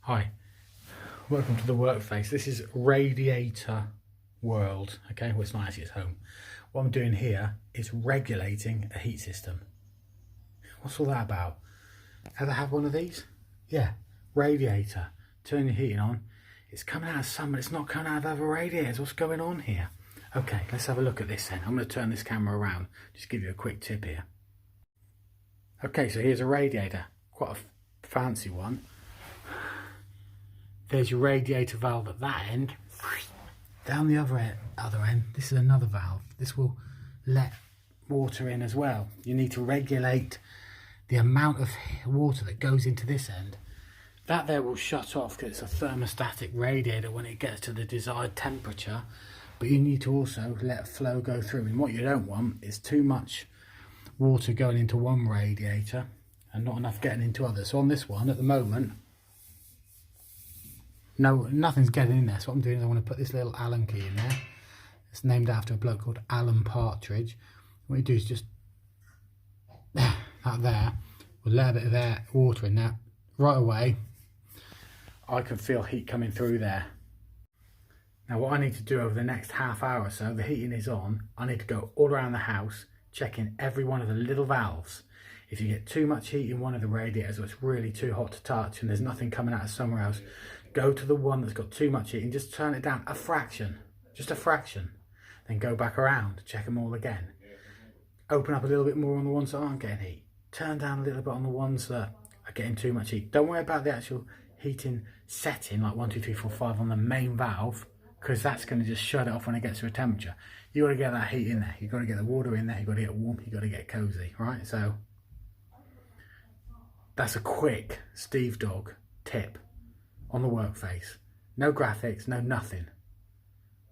Hi, welcome to the workplace. This is Radiator world, okay? Well, it's not actually, it's home. What I'm doing here is regulating a heat system. What's all that about? Ever have one of these? Yeah, radiator. Turn your heating on. It's coming out of some, but it's not coming out of other radiators. What's going on here? Okay, let's have a look at this then. I'm going to turn this camera around, just give you a quick tip here. Okay, so here's a radiator. Quite a fancy one. There's your radiator valve at that end. Down the other end, this is another valve. This will let water in as well. You need to regulate the amount of water that goes into this end. That there will shut off because it's a thermostatic radiator when it gets to the desired temperature. But you need to also let flow go through. And what you don't want is too much water going into one radiator and not enough getting into others. So on this one at the moment, no, nothing's getting in there. So what I'm doing is I want to put this little Allen key in there. It's named after a bloke called Alan Partridge. What you do is just that there. We'll let a bit of water in there. Right away, I can feel heat coming through there. Now what I need to do over the next half hour or so, the heating is on. I need to go all around the house, checking every one of the little valves. If you get too much heat in one of the radiators or it's really too hot to touch and there's nothing coming out of somewhere else, go to the one that's got too much heat and just turn it down a fraction, just a fraction. Then go back around, check them all again. Open up a little bit more on the ones that aren't getting heat. Turn down a little bit on the ones that are getting too much heat. Don't worry about the actual heating setting, like 1, 2, 3, 4, 5 on the main valve, because that's going to just shut it off when it gets to a temperature. You got to get that heat in there. You got to get the water in there. You got to get warm. You got to get cozy, right? So that's a quick Steve Dog tip on the workface. No graphics, no nothing.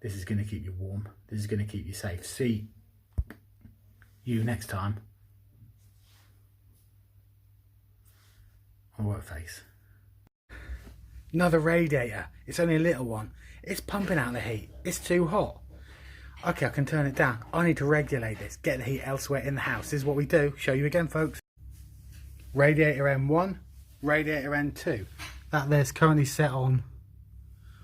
This is going to keep you warm. This is going to keep you safe. See you next time on the workface. Another radiator. It's only a little one. It's pumping out the heat. It's too hot. Okay, I can turn it down. I need to regulate this. Get the heat elsewhere in the house. This is what we do. Show you again, folks. Radiator N1, radiator N2. That there's currently set on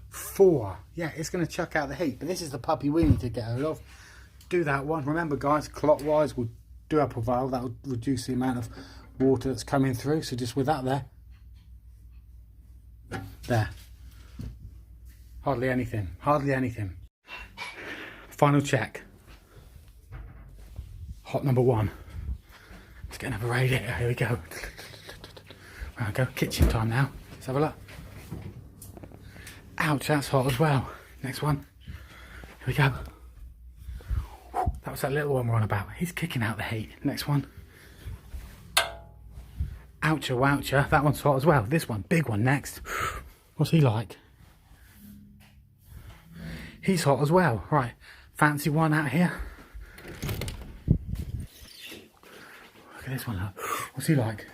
4. Yeah, it's going to chuck out the heat. But this is the puppy we need to get hold of. Do that one. Remember, guys, clockwise will do up a valve. That will reduce the amount of water that's coming through. So just with that there. There. Hardly anything. Hardly anything. Final check. Hot number 1. Let's get another radiator. Here we go. Right, go. Kitchen time now. Let's have a look. Ouch, that's hot as well. Next one. Here we go. That was that little one we're on about. He's kicking out the heat. Next one. Oucha woucher. That one's hot as well. This one, big one next. What's he like? He's hot as well. Right, fancy one out here. Look at this one. What's he like?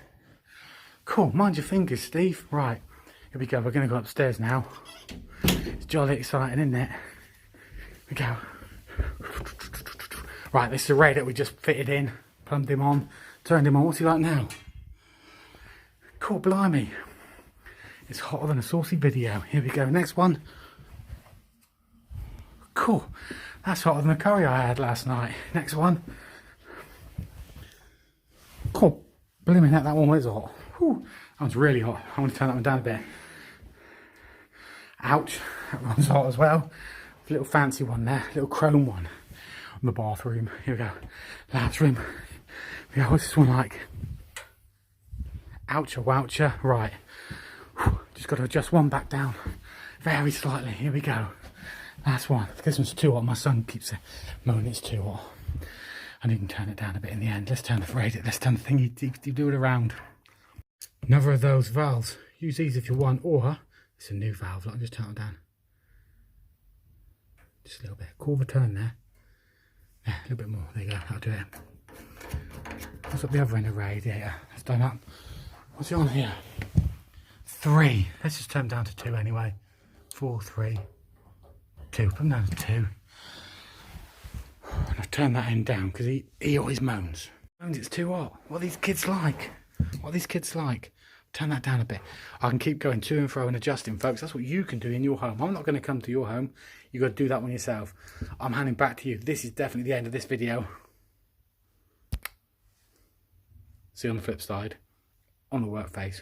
Cool, mind your fingers, Steve. Right, here we go. We're going to go upstairs now. It's jolly exciting, isn't it? Here we go. Right, this is the radiator we just fitted in. Plumbed him on, turned him on. What's he like now? Cool, blimey. It's hotter than a saucy video. Here we go. Next one. Cool. That's hotter than the curry I had last night. Next one. Cool. Blimey, that one was hot. Whew. That one's really hot. I want to turn that one down a bit. Ouch. That one's hot as well. A little fancy one there. A little chrome one. On the bathroom. Here we go. Labs room. Here we go. What's this one like? Oucha woucher. Right. Whew. Just got to adjust one back down. Very slightly. Here we go. Last one. This one's too hot. My son keeps moaning it's too hot. I need to turn it down a bit in the end. Let's turn the radiator. Let's turn the thing. You do it around. Another of those valves. Use these if you want, or it's a new valve. I'll just turn it down. Just a little bit. Quarter turn there. Yeah, a little bit more. There you go. That'll do it. What's up the other end of the radiator? Let's turn up. What's it on here? 3. Let's just turn it down to 2 anyway. 4, 3, 2. Put them down to 2. And I've turned that end down because he always moans. Moans it's too hot. What are these kids like? What are these kids like? Turn that down a bit. I can keep going to and fro and adjusting, folks. That's what you can do in your home. I'm not going to come to your home. You've got to do that one yourself. I'm handing back to you. This is definitely the end of this video. See you on the flip side, on the work face.